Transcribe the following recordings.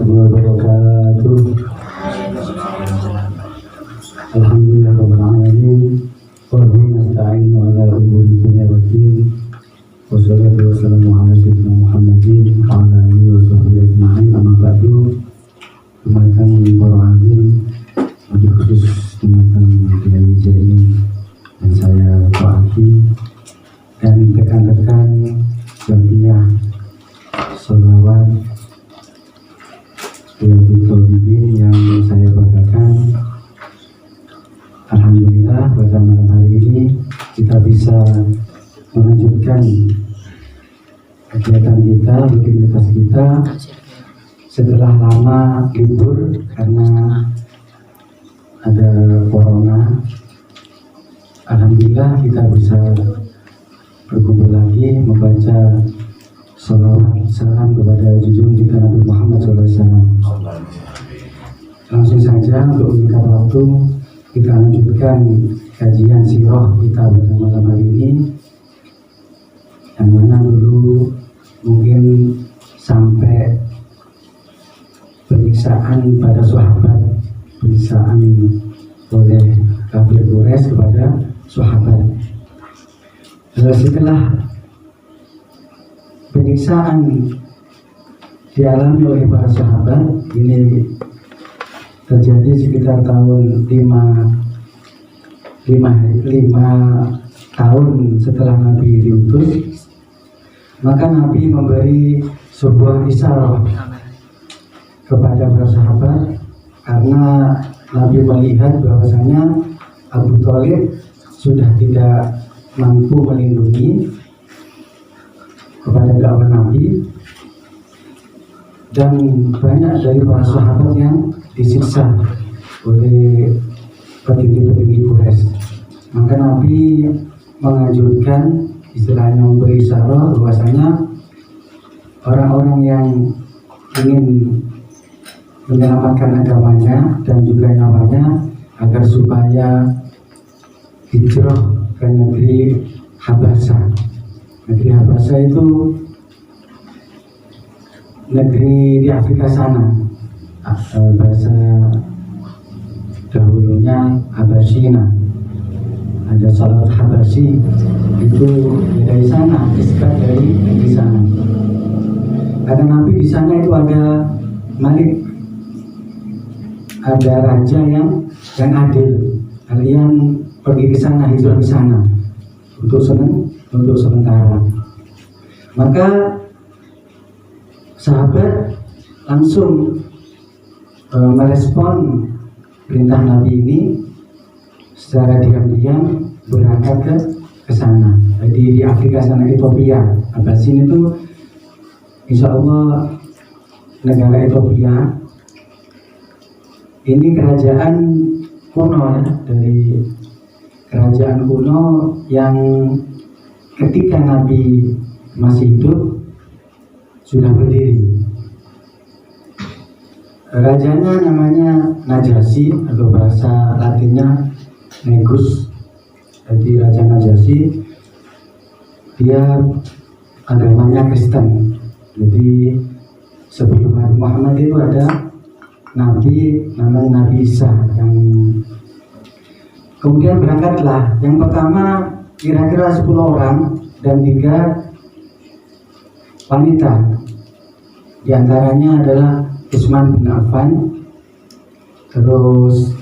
warahmatullahi wabarakatuh. Alhamdulillahirabbil alamin. Wa bihi nasta'inu ala umuri dunya waddin. Wassalatu wassalamu ala sayyidina Muhammadin wa ala alihi wa sahbihi ajma'in. Amma ba'du. Teman-teman para hadirin, lebih khusus teman-teman Kiai Jaini dan saya Pak Aki dan rekan-rekan jamiah sholawat yang saya banggakan. Alhamdulillah pada malam hari ini kita bisa melanjutkan kegiatan kita, rutinitas kita setelah lama libur karena ada corona. Alhamdulillah kita bisa berkumpul lagi membaca salawat salam kepada junjungan kita Nabi Muhammad SAW. Langsung saja untuk menyingkat waktu, kita lanjutkan kajian sirah kita pada malam hari ini, yang mana dulu mungkin sampai penyiksaan pada sahabat, penyiksaan oleh kafir Quraisy kepada sahabat. Setelah penyiksaan dialami oleh para sahabat ini terjadi sekitar tahun 5 tahun setelah Nabi diutus, maka Nabi memberi sebuah isyarat kepada para sahabat karena Nabi melihat bahwasanya Abu Thalib sudah tidak mampu melindungi kepada dakwah Nabi, dan banyak dari para sahabat yang disiksa oleh petinggi-petinggi Quraisy. Maka Nabi menganjurkan, istilahnya memberi isyarat bahwasanya orang-orang yang ingin menyelamatkan agamanya dan juga nyawanya agar supaya hijrah ke negeri Habasah. Negeri Habasah itu negeri di Afrika sana. Bahasa dahulunya Habashina. Ada salat Habashi, itu dari sana, isbat dari negeri sana. Karena Nabi di sana itu ada Malik, ada raja yang adil. Kalian pergi ke sana, hijrah ke sana untuk sementara. Maka sahabat langsung merespon perintah Nabi ini, secara diam-diam berangkat ke sana. Jadi di Afrika sana, Ethiopia. Abasin itu insya Allah negara Ethiopia. Ini kerajaan kuno ya, dari kerajaan kuno yang ketika Nabi masih hidup sudah berdiri. Rajanya namanya Najasyi atau bahasa Latinnya Negus. Jadi Raja Najasyi dia agamanya Kristen. Jadi sebelum Nabi Muhammad itu ada Nabi namanya Nabi Isa yang kemudian berangkatlah. Yang pertama kira-kira 10 orang dan 3 wanita. Di antaranya adalah Utsman bin Affan, terus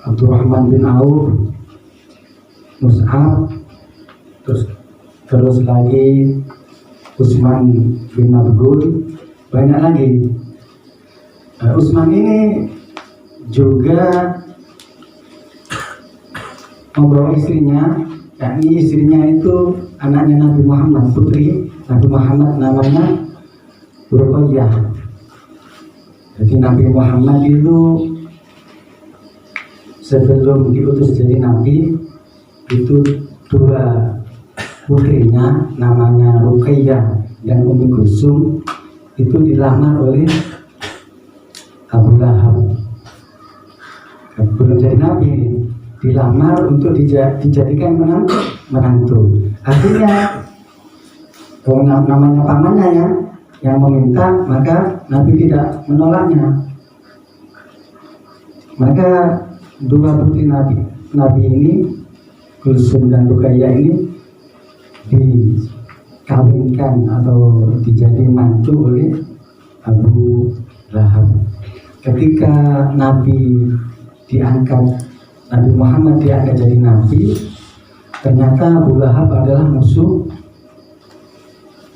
Abdurrahman bin Auf, Mus'ab, terus lagi Utsman bin Mas'ud, banyak lagi. Utsman ini juga membawa istrinya, yakni istrinya itu anaknya Nabi Muhammad, putri Nabi Muhammad, namanya Ruqayyah. Jadi Nabi Muhammad itu sebelum diutus jadi Nabi itu 2 putrinya namanya Ruqayyah dan Ummi Kulsum itu dilamar oleh Abu Lahab. Belum jadi Nabi, dilamar untuk dijadikan menantu. Artinya namanya pamannya ya, yang meminta, maka Nabi tidak menolaknya. Maka dua putri Nabi ini, Kulsum dan Ruqayyah ini, dikawinkan atau dijadi mantu oleh Abu Lahab. Ketika Nabi Muhammad diangkat jadi Nabi, ternyata Abu Lahab adalah musuh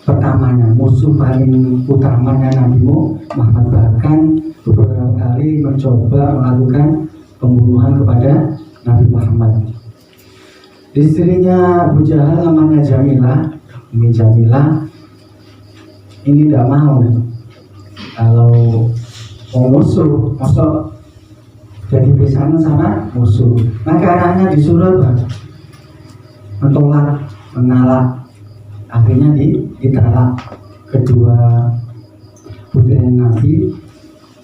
pertamanya, musuh paling utamanya Nabi Muhammad. Bahkan beberapa kali mencoba melakukan pembunuhan kepada Nabi Muhammad. Istrinya Abu Jahal namanya Jamilah. Ini tidak mau kalau mau musuh, masuk jadi besanan sama musuh. Maka anaknya disuruh menolak, akhirnya ditalak kedua putri Nabi,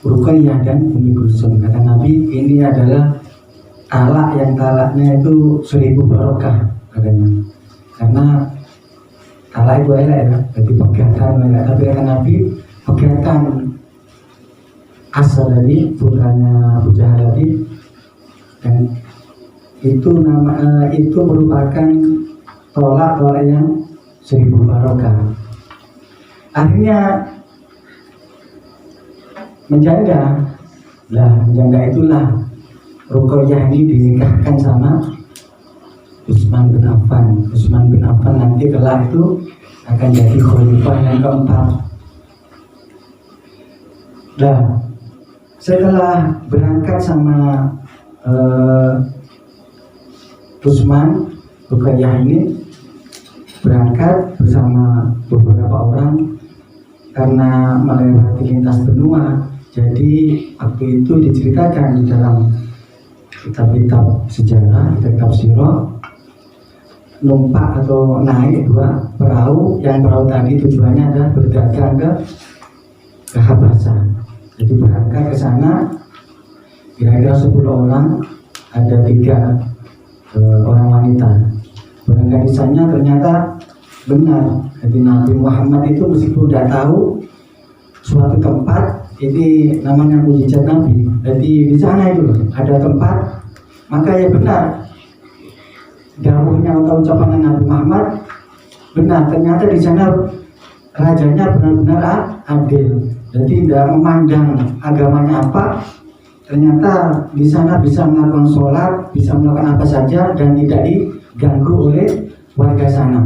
Ruqayyah dan Ummi Kulsum. Kata Nabi, ini adalah talaknya itu 1000 barokah katanya. Karena talak itu elek ya, jadi pegatan elek. Tapi kata Nabi, pegatan asal dari putranya Abu Jahal tadi, dan itu merupakan tolak yang 1000 barokah. Akhirnya menjanda itulah Ruqayyah ini dinikahkan sama Utsman bin Affan. Utsman bin Affan nanti kelak itu akan jadi khalifah yang keempat. Setelah berangkat sama Utsman, Ruqayyah ini berangkat bersama beberapa orang karena melewati lintas benua. Jadi waktu itu diceritakan di dalam kitab-kitab sejarah, kitab sirah, numpak atau naik dua perahu. Yang perahu tadi tujuannya adalah berdagang ke Habasah. Jadi berangkat ke sana kira-kira 10 orang, ada 3 orang wanita. Berangkat di sana ternyata benar. Jadi Nabi Muhammad itu meskipun tidak tahu suatu tempat, ini namanya mujizat Nabi. Jadi di sana itu ada tempat, maka ya benar dawuhnya atau ucapan Nabi Muhammad benar. Ternyata di sana rajanya benar-benar adil. Jadi tidak memandang agamanya apa, ternyata di sana bisa melakukan sholat, bisa melakukan apa saja dan tidak diganggu oleh warga sana.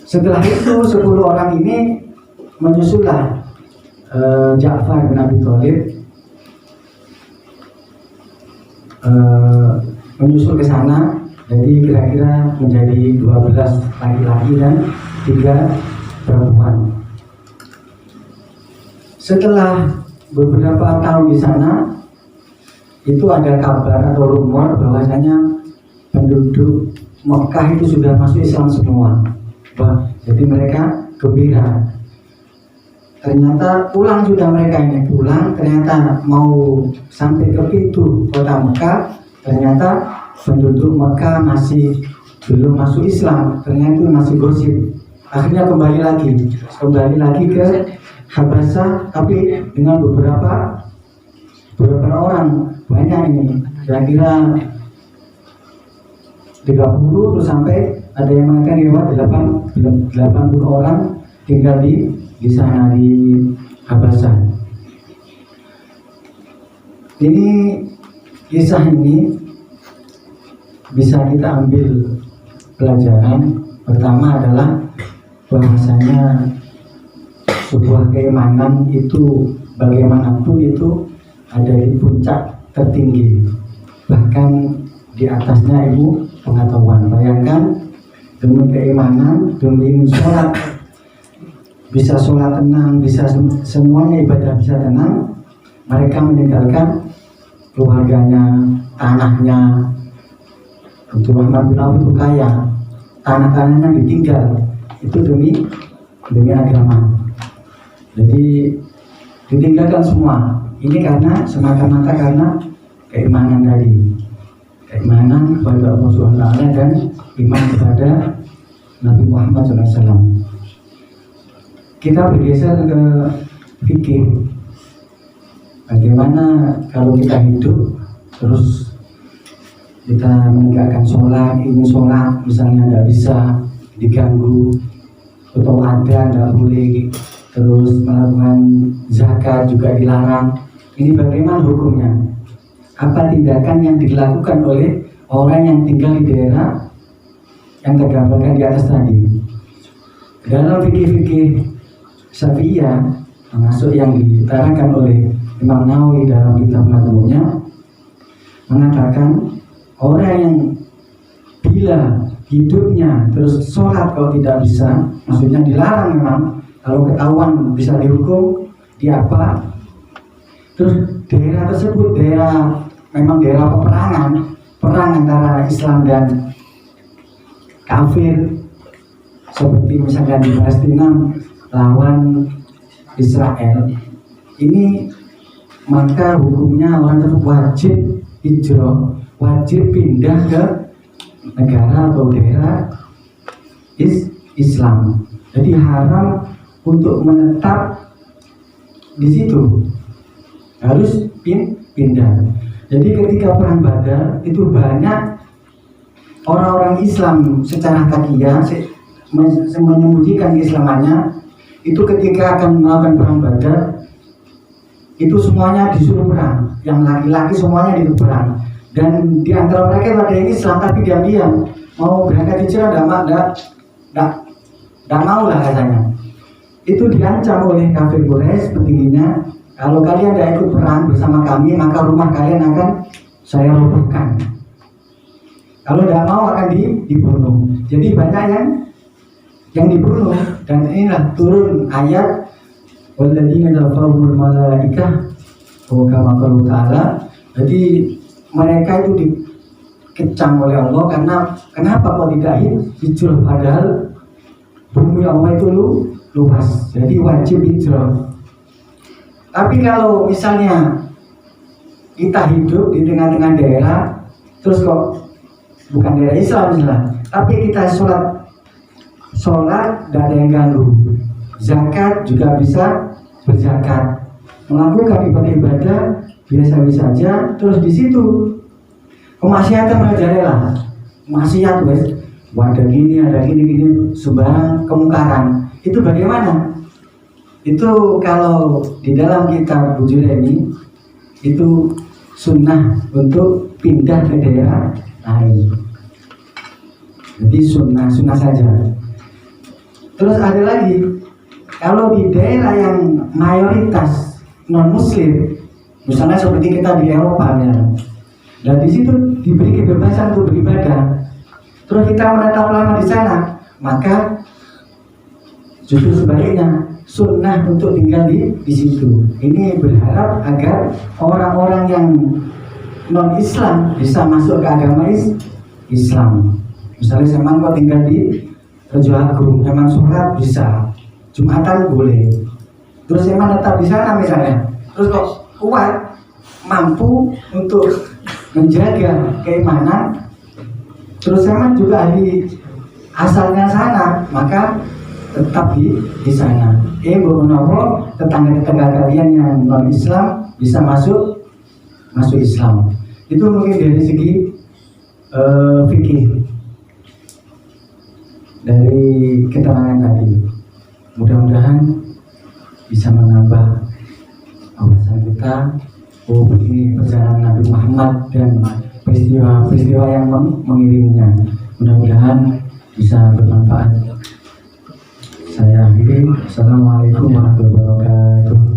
Setelah itu 10 orang ini menyusulah Ja'far bin Abi Thalib menyusul ke sana. Jadi kira-kira menjadi 12 laki-laki dan 3 perempuan. Setelah beberapa tahun di sana, itu ada kabar atau rumor bahwasanya penduduk Mekah itu sudah masuk Islam semua. Jadi mereka gembira. Ternyata sudah mereka ini pulang, ternyata mau sampai ke pintu kota Mekah, ternyata penduduk Mekah masih belum masuk Islam. Ternyata itu masih gosip. Akhirnya kembali lagi ke Habasah, tapi dengan beberapa orang, banyak ini, kira-kira 30 terus sampai ada yang mengatakan lewat 80 orang tinggal di sana di Habasah. Ini kisah ini bisa kita ambil pelajaran. Pertama adalah bahwasanya sebuah keimanan itu bagaimanapun itu ada di puncak tertinggi, bahkan di atasnya ilmu pengetahuan. Bayangkan demi keimanan, demi sholat, bisa sholat tenang, bisa semuanya ibadah bisa tenang, mereka meninggalkan keluarganya, tanahnya. Abdurrahman bin Auf itu kaya, tanah-tanahnya ditinggal, itu demi agama. Jadi ditinggalkan semua. Ini karena semata-mata karena keimanan tadi, keimanan kepada Allah Subhanahu wa Ta'ala dan iman kepada Nabi Muhammad SAW. kita bergeser ke fikih. Bagaimana kalau kita hidup terus kita menegakkan sholat, ini sholat misalnya tidak bisa diganggu atau ada tidak boleh, terus melakukan zakat juga dilarang. Ini bagaimana hukumnya? Apa tindakan yang dilakukan oleh orang yang tinggal di daerah yang tergambarkan di atas tadi? Dalam fikih-fikih Syafi'iyah, termasuk yang diterangkan oleh Imam Nawawi dalam kitab Majmu'nya, mengatakan orang yang bila hidupnya terus sholat kalau tidak bisa, maksudnya dilarang memang, kalau ketahuan bisa dihukum, diapa. Terus daerah tersebut memang daerah peperangan, perang antara Islam dan kafir, seperti misalnya di Palestina lawan Israel. Ini maka hukumnya orang tersebut wajib hijrah, wajib pindah ke negara atau daerah Islam. Jadi haram untuk menetap di situ, harus pindah. Jadi ketika perang Badar itu banyak orang-orang Islam secara takiyah menyembunyikan keislamannya. Itu ketika akan melakukan perang Badar, itu semuanya disuruh perang, yang laki-laki semuanya disuruh perang. Dan di antara mereka itu ada yang Islam tapi diam-diam mau berangkat hijrah, tidak mau lah katanya. Itu diancam oleh kafir Quraisy petingginya, kalau kalian tidak ikut perang bersama kami maka rumah kalian akan saya robohkan. Kalau tidak mau akan dibunuh. Jadi banyak yang dibunuh, dan inilah turun ayat walladzina kafaru malaikah kama qala ta'ala. Jadi mereka itu dikecam oleh Allah karena kenapa kok tidak hijrah, padahal bumi Allah itu luas, jadi wajib hijrah. Tapi kalau misalnya kita hidup di tengah-tengah daerah, terus kok bukan daerah Islam misalnya, tapi kita sholat tidak ada yang ganggu, zakat juga bisa berzakat, melakukan ibadah-ibadah biasa-biasa saja, terus di situ kemaksiatan merajalela, maksiat wes, ada gini sembarang kemungkaran. Itu bagaimana? Itu kalau di dalam kitab Bujureni itu sunnah untuk pindah ke daerah lain. Jadi sunnah saja. Terus ada lagi, kalau di daerah yang mayoritas non muslim, misalnya seperti kita di Eropa ya, dan di situ diberi kebebasan untuk beribadah, terus kita menetap lama di sana, maka justru sebaliknya sunnah untuk tinggal di situ. Ini berharap agar orang-orang yang non Islam bisa masuk ke agama Islam. Misalnya saya kok tinggal di Raja Agung, memang sholat bisa, Jumatan boleh, terus saya tetap di sana misalnya, terus kok kuat mampu untuk menjaga keimanan, terus saya juga ahli asalnya sana, maka tetap di sana. Berunawa tetangga-tetangga kalian yang non Islam bisa masuk Islam. Itu mungkin dari segi fikih dari keterangan tadi. Mudah-mudahan bisa menambah wawasan kita. Begini perjalanan Nabi Muhammad dan peristiwa-peristiwa yang mengiringinya. Mudah-mudahan bisa bermanfaat. Saya akhiri. Assalamualaikum warahmatullahi wabarakatuh.